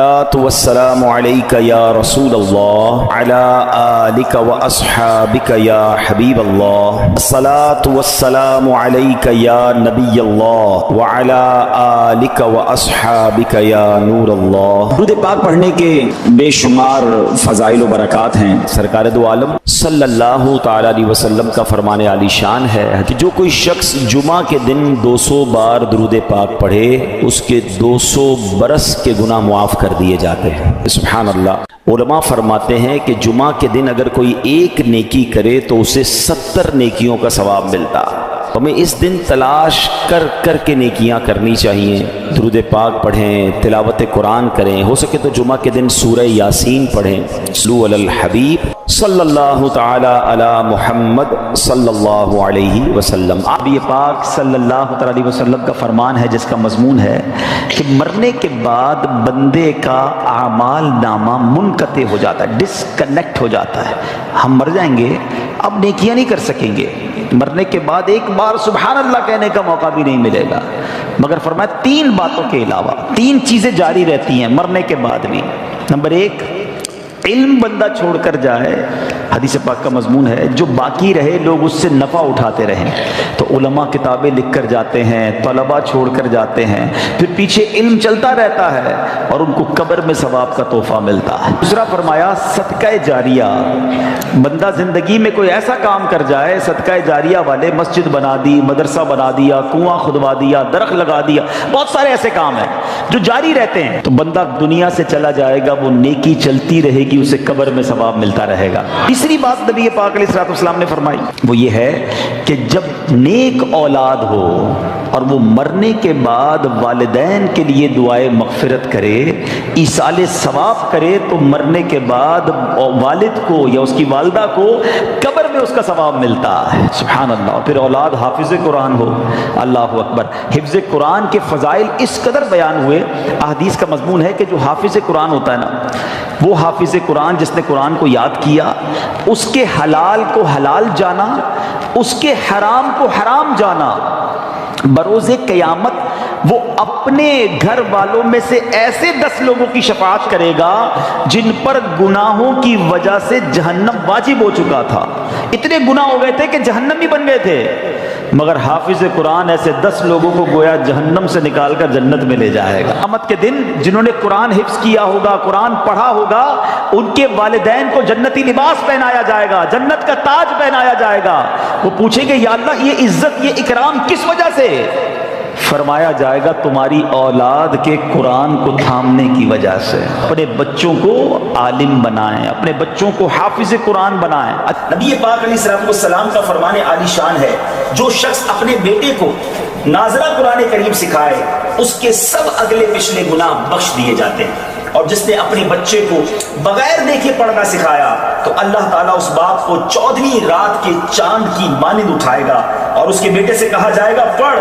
والسلام علیک یا رسول اللہ علی آلک و اصحابک یا حبیب اللہ الصلاۃ والسلام علیک یا نبی اللہ وعلی آلک و اصحابک یا نور اللہ۔ درود پاک پڑھنے کے بے شمار فضائل و برکات ہیں۔ سرکار دو عالم صلی اللہ تعالی علیہ وسلم کا فرمان عالی شان ہے کہ جو کوئی شخص جمعہ کے دن 200 بار درود پاک پڑھے اس کے 200 برس کے گناہ معاف کر دیے جاتے ہیں۔ سبحان اللہ۔ علماء فرماتے ہیں کہ جمعہ کے دن اگر کوئی ایک نیکی کرے تو اسے 70 نیکیوں کا ثواب ملتا۔ ہمیں اس دن تلاش کر کر کے نیکیاں کرنی چاہیے، درود پاک پڑھیں، تلاوت قرآن کریں، ہو سکے تو جمعہ کے دن سورہ یاسین پڑھیں۔ صلو علی الحبیب صلی اللہ تعالی علی محمد صلی اللہ علیہ وسلم۔ نبی پاک صلی اللہ تعالی علیہ وسلم کا فرمان ہے جس کا مضمون ہے کہ مرنے کے بعد بندے کا اعمال نامہ منقطع ہو جاتا ہے، ڈسکنیکٹ ہو جاتا ہے۔ ہم مر جائیں گے، اب نیکیاں نہیں کر سکیں گے، مرنے کے بعد ایک بار سبحان اللہ کہنے کا موقع بھی نہیں ملے گا، مگر فرمایا 3 باتوں کے علاوہ 3 چیزیں جاری رہتی ہیں مرنے کے بعد بھی۔ نمبر 1، علم بندہ چھوڑ کر جائے، حدیث پاک کا مضمون ہے، جو باقی رہے لوگ اس سے نفع اٹھاتے رہیں۔ تو علماء کتابیں لکھ کر جاتے ہیں، طلباء چھوڑ کر جاتے ہیں، پھر پیچھے علم چلتا رہتا ہے اور ان کو قبر میں ثواب کا تحفہ ملتا ہے۔ دوسرا فرمایا صدقہ جاریہ، بندہ زندگی میں کوئی ایسا کام کر جائے، صدقہ جاریہ والے، مسجد بنا دی، مدرسہ بنا دیا، کنواں کھدوا دیا، درخت لگا دیا، بہت سارے ایسے کام ہیں جو جاری رہتے ہیں، تو بندہ دنیا سے چلا جائے گا، وہ نیکی چلتی رہے گی، اسے قبر میں ثواب ملتا رہے گا۔ تیسری بات نبی پاک علیہ الصلوۃ والسلام نے فرمائی وہ یہ ہے کہ جب نیک اولاد ہو اور وہ مرنے کے بعد والدین کے لیے دعائے مغفرت کرے، ایصال ثواب کرے، تو مرنے کے بعد والد کو یا اس کی والدہ کو قبر میں اس کا ثواب ملتا ہے۔ سبحان اللہ۔ اور پھر اولاد حافظ قرآن ہو، اللہ اکبر۔ حفظ قرآن کے فضائل اس قدر بیان ہوئے، احادیث کا مضمون ہے کہ جو حافظ قرآن ہوتا ہے نا، وہ حافظ قرآن جس نے قرآن کو یاد کیا، اس کے حلال کو حلال جانا، اس کے حرام کو حرام جانا، بروز قیامت وہ اپنے گھر والوں میں سے ایسے 10 لوگوں کی شفاعت کرے گا جن پر گناہوں کی وجہ سے جہنم واجب ہو چکا تھا، اتنے گناہ ہو گئے تھے کہ جہنمی بن گئے تھے، مگر حافظ قرآن ایسے 10 لوگوں کو گویا جہنم سے نکال کر جنت میں لے جائے گا۔ قیامت کے دن جنہوں نے قرآن حفظ کیا ہوگا، قرآن پڑھا ہوگا، ان کے والدین کو جنتی لباس پہنایا جائے گا، جنت کا تاج پہنایا جائے گا۔ وہ پوچھیں گے یا اللہ یہ عزت، یہ اکرام کس وجہ سے؟ فرمایا جائے گا تمہاری اولاد کے قرآن کو تھامنے کی وجہ سے۔ اپنے بچوں کو عالم بنائیں، اپنے بچوں کو حافظ قرآن بنائیں۔ نبی پاک علیہ السلام کا فرمان عالی شان ہے، جو شخص اپنے بیٹے کو ناظرہ قرآن کریم سکھائے اس کے سب اگلے پچھلے گناہ بخش دیے جاتے ہیں، اور جس نے اپنے بچے کو بغیر دیکھے پڑھنا سکھایا تو اللہ تعالیٰ اس باپ کو 14ویں رات کے چاند کی مانند اٹھائے گا اور اس کے بیٹے سے کہا جائے گا پڑھ۔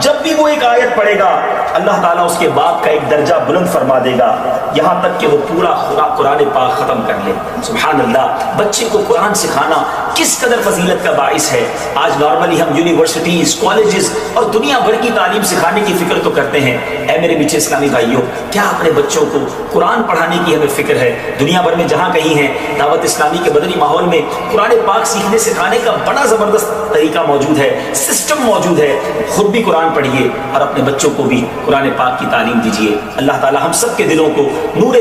جب بھی وہ ایک آیت پڑھے گا اللہ تعالیٰ اس کے باپ کا ایک درجہ بلند فرما دے گا، یہاں تک کہ وہ پورا قرآن پاک ختم کر لے۔ سبحان اللہ۔ بچے کو قرآن سکھانا کس قدر فضیلت کا باعث ہے۔ آج نارملی ہم یونیورسٹیز، کالجز اور دنیا بھر کی تعلیم سکھانے کی فکر تو کرتے ہیں، اے میرے میٹھے اسلامی بھائیوں، کیا اپنے بچوں کو قرآن پڑھانے کی ہمیں فکر ہے؟ دنیا بھر میں جہاں کہیں ہیں، دعوت اسلامی کے مدنی ماحول میں قرآن پاک سیکھنے سکھانے کا بڑا زبردست طریقہ موجود ہے، سسٹم موجود ہے۔ خود بھی قرآن پڑھیے اور اپنے بچوں کو بھی قرآن پاک کی تعلیم دیجیے۔ اللہ تعالی ہم سب کے دلوں کو نور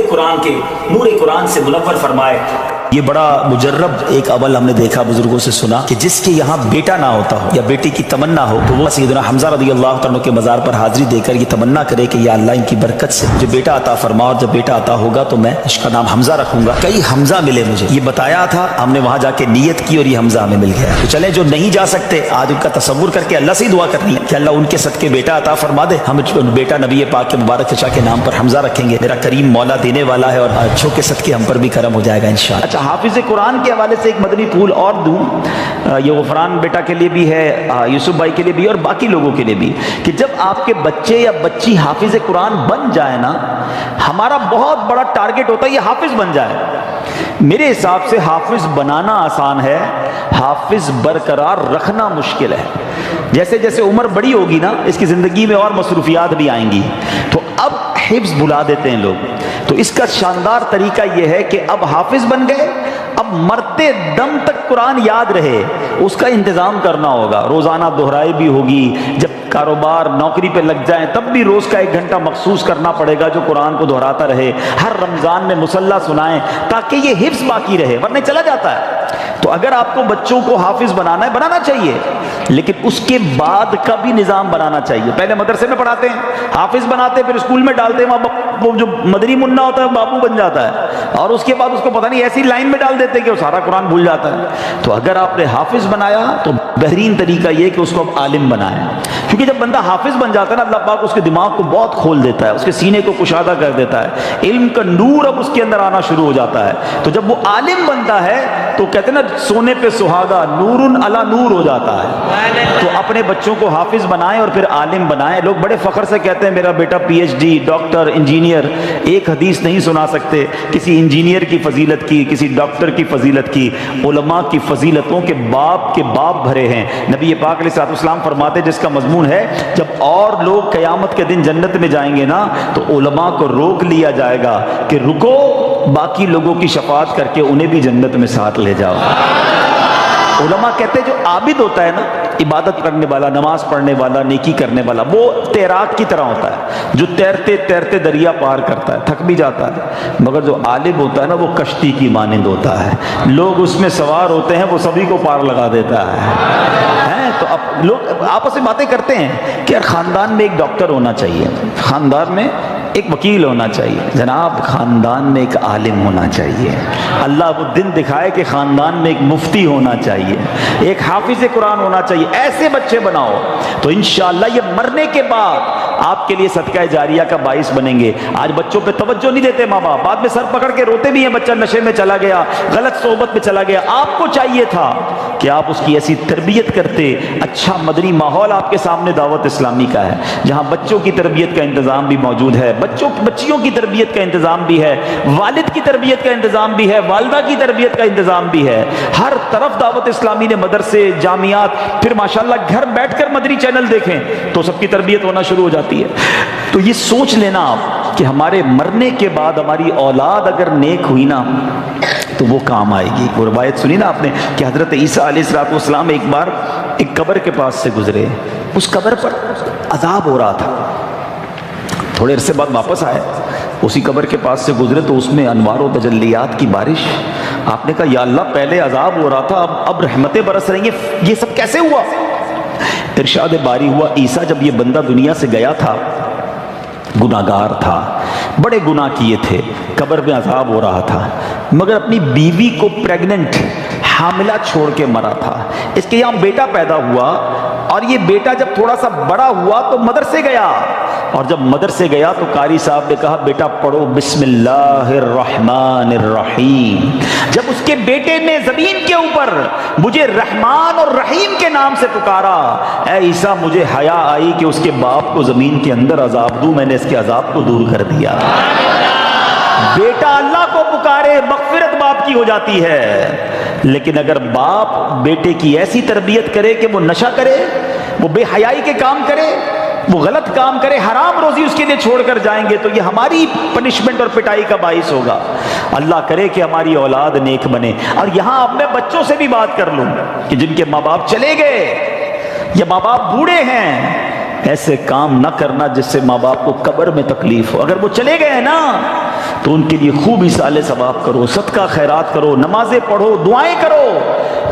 قرآن سے منور فرمائے۔ یہ بڑا مجرب ایک عمل ہم نے دیکھا، بزرگوں سے سنا کہ جس کے یہاں بیٹا نہ ہوتا ہو یا بیٹی کی تمنا ہو تو وہ سیدنا حمزہ رضی اللہ عنہ کے مزار پر حاضری دے کر یہ تمنا کرے کہ یا اللہ ان کی برکت سے مجھے بیٹا عطا فرما، اور جب بیٹا عطا ہوگا تو میں اس کا نام حمزہ رکھوں گا۔ کئی حمزہ ملے مجھے، یہ بتایا تھا، ہم نے وہاں جا کے نیت کی اور یہ حمزہ ہمیں مل گیا۔ تو چلیں جو نہیں جا سکتے آج ان کا تصور کر کے اللہ سے ہی دعا کرنی ہے کہ اللہ ان کے صدقے بیٹا عطا فرما دے، ہم بیٹا نبی پاک کے مبارک چچا کے نام پر حمزہ رکھیں گے، میرا کریم مولا دینے والا ہے اور اچھوں کے صدقے ہم پر بھی کرم ہو جائے گا انشاءاللہ۔ اچھا، حافظ قرآن کے حوالے سے ایک مدنی پھول اور دوں، یہ غفران بیٹا کے لیے بھی ہے، یوسف بھائی کے لیے بھی اور باقی لوگوں کے لیے بھی، کہ جب آپ کے بچے یا بچی حافظ قرآن بن جائے نا، ہمارا بہت بڑا ٹارگٹ ہوتا ہے یہ حافظ بن جائے۔ میرے حساب سے حافظ بنانا آسان ہے، حافظ برقرار رکھنا مشکل ہے۔ جیسے جیسے عمر بڑی ہوگی نا، اس کی زندگی میں اور مصروفیات بھی آئیں گی، تو اب حفظ بھلا دیتے ہیں لوگ، تو اس کا شاندار طریقہ یہ ہے کہ اب حافظ بن گئے، اب مرتے دم تک قرآن یاد رہے اس کا انتظام کرنا ہوگا، روزانہ دہرائی بھی ہوگی، جب کاروبار نوکری پہ لگ جائیں تب بھی روز کا 1 گھنٹہ مخصوص کرنا پڑے گا جو قرآن کو دہراتا رہے، ہر رمضان میں مصلی سنائیں تاکہ یہ حفظ باقی رہے، ورنہ چلا جاتا ہے۔ تو اگر آپ کو بچوں کو حافظ بنانا ہے بنانا چاہیے، لیکن اس کے بعد کا بھی نظام بنانا چاہیے۔ پہلے مدرسے میں پڑھاتے ہیں، حافظ بناتے ہیں، پھر اسکول میں ڈالتے ہیں، وہ جو مدری منا ہوتا ہے بابو بن جاتا ہے، اور اس کے بعد اس کو پتہ نہیں ایسی لائن میں ڈال دیتے ہیں کہ وہ سارا قرآن بھول جاتا ہے۔ تو اگر آپ نے حافظ بنایا تو بہترین طریقہ یہ کہ اس کو اب عالم بنائیں، کیونکہ جب بندہ حافظ بن جاتا ہے نا اللہ پاک اس کے دماغ کو بہت کھول دیتا ہے، اس کے سینے کو کشادہ کر دیتا ہے، علم کا نور اب اس کے اندر آنا شروع ہو جاتا ہے۔ تو جب وہ عالم بنتا ہے تو کہتے ہیں نا سونے پہ سہاگا، نور علی نور ہو جاتا ہے۔ تو اپنے بچوں کو حافظ بنائیں اور پھر عالم بنائیں۔ لوگ بڑے فخر سے کہتے ہیں میرا بیٹا P H D, doctor, engineer, ایک حدیث نہیں سنا سکتے کسی انجینئر کی فضیلت کی، کسی ڈاکٹر کی فضیلت کی۔ علماء کی فضیلتوں کے باب بھرے ہیں۔ نبی پاک علیہ الصلوۃ والسلام فرماتے جس کا مضمون ہے جب اور لوگ قیامت کے دن جنت میں جائیں گے نا تو علماء کو روک لیا جائے گا کہ رکو، باقی لوگوں کی شفاعت کر کے انہیں بھی جنت میں ساتھ لے جاؤ۔ علماء کہتے ہیں جو عابد ہوتا ہے نا، عبادت کرنے والا، نماز پڑھنے والا، نیکی کرنے والا، وہ تیراک کی طرح ہوتا ہے جو تیرتے تیرتے دریا پار کرتا ہے، تھک بھی جاتا ہے، مگر جو عالم ہوتا ہے نا وہ کشتی کی مانند ہوتا ہے، لوگ اس میں سوار ہوتے ہیں وہ سبھی کو پار لگا دیتا ہے۔ تو اب لوگ آپس میں باتیں کرتے ہیں کہ یار خاندان میں ایک ڈاکٹر ہونا چاہیے، خاندان میں ایک وکیل ہونا چاہیے، جناب خاندان میں ایک عالم ہونا چاہیے، اللہ وہ دن دکھائے کہ خاندان میں ایک مفتی ہونا چاہیے، ایک حافظ قرآن ہونا چاہیے۔ ایسے بچے بناؤ تو انشاءاللہ یہ مرنے کے بعد آپ کے لیے صدقہ جاریہ کا باعث بنیں گے۔ آج بچوں پہ توجہ نہیں دیتے ماں باپ، بعد میں سر پکڑ کے روتے بھی ہیں بچہ نشے میں چلا گیا، غلط صحبت میں چلا گیا۔ آپ کو چاہیے تھا کہ آپ اس کی ایسی تربیت کرتے، اچھا مدنی ماحول آپ کے سامنے دعوت اسلامی کا ہے جہاں بچوں کی تربیت کا انتظام بھی موجود ہے، بچیوں کی تربیت کا انتظام بھی ہے، والد کی تربیت کا انتظام بھی ہے، والدہ کی تربیت کا انتظام بھی ہے۔ ہر طرف دعوت اسلامی نے مدرسے، جامعات، پھر ماشاءاللہ گھر بیٹھ کر مدنی چینل دیکھیں تو سب کی تربیت ہونا شروع ہو جاتی ہے۔ تو یہ سوچ لینا آپ کہ ہمارے مرنے کے بعد ہماری اولاد اگر نیک ہوئی نا تو وہ کام آئے گی۔ وہ روایت سنی نا آپ نے کہ حضرت عیسیٰ علیہ السلام ایک بار ایک قبر کے پاس سے گزرے، اس قبر پر عذاب ہو رہا تھا، تھوڑے عرصے بعد واپس آئے، اسی قبر کے پاس سے گزرے تو اس میں انوار و تجلیات کی بارش۔ آپ نے کہا یا اللہ پہلے عذاب ہو رہا تھا اب رحمتیں برس رہی ہیں، یہ سب کیسے ہوا؟ ارشاد باری ہوا عیسیٰ جب یہ بندہ دنیا سے گیا تھا گناہگار تھا، بڑے گناہ کیے تھے، قبر میں عذاب ہو رہا تھا، مگر اپنی بیوی کو پریگننٹ حاملہ چھوڑ کے مرا تھا۔ اس کے یہاں بیٹا پیدا ہوا اور یہ بیٹا جب تھوڑا سا بڑا ہوا تو مدرسے گیا، اور جب مدرسے گیا تو قاری صاحب نے کہا بیٹا پڑھو بسم اللہ الرحمن الرحیم۔ جب اس کے بیٹے نے زمین کے اوپر مجھے رحمان اور رحیم کے نام سے پکارا، اے عیسیٰ مجھے حیا آئی کہ اس کے باپ کو زمین کے اندر عذاب دوں، میں نے اس کے عذاب کو دور کر دیا۔ بیٹا اللہ کو پکارے مغفرت باپ کی ہو جاتی ہے، لیکن اگر باپ بیٹے کی ایسی تربیت کرے کہ وہ نشہ کرے، وہ بے حیائی کے کام کرے، وہ غلط کام کرے، حرام روزی اس کے لیے چھوڑ کر جائیں گے تو یہ ہماری پنشمنٹ اور پٹائی کا باعث ہوگا۔ اللہ کرے کہ ہماری اولاد نیک بنے۔ اور یہاں اب میں بچوں سے بھی بات کر لوں کہ جن کے ماں باپ چلے گئے یا ماں باپ بوڑھے ہیں، ایسے کام نہ کرنا جس سے ماں باپ کو قبر میں تکلیف ہو۔ اگر وہ چلے گئے ہیں نا تو ان کے لیے خوب اصالہ ثواب کرو، صدقہ خیرات کرو، نمازیں پڑھو، دعائیں کرو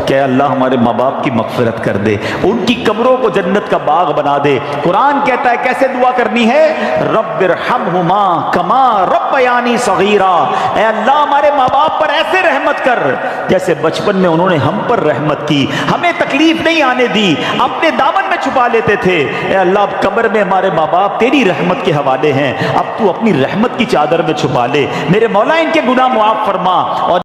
کہ اللہ ہمارے ماں باپ کی مغفرت کر دے، ان کی قبروں کو جنت کا باغ بنا دے۔ قرآن کہتا ہے کیسے دعا کرنی ہے، رب ارحمہما کما ربیانی صغیرا، اے اللہ ہمارے ماں باپ پر ایسے رحمت کر جیسے بچپن میں انہوں نے ہم پر رحمت کی، ہمیں تکلیف نہیں آنے دی، اپنے دامن میں چھپا لیتے تھے۔ اے اللہ اب قبر میں ہمارے ماں باپ تیری رحمت کے حوالے ہیں، اب تو اپنی رحمت کی چادر میں چھپا لے، میرے مولا ان کے گناہ معاف فرما۔ اور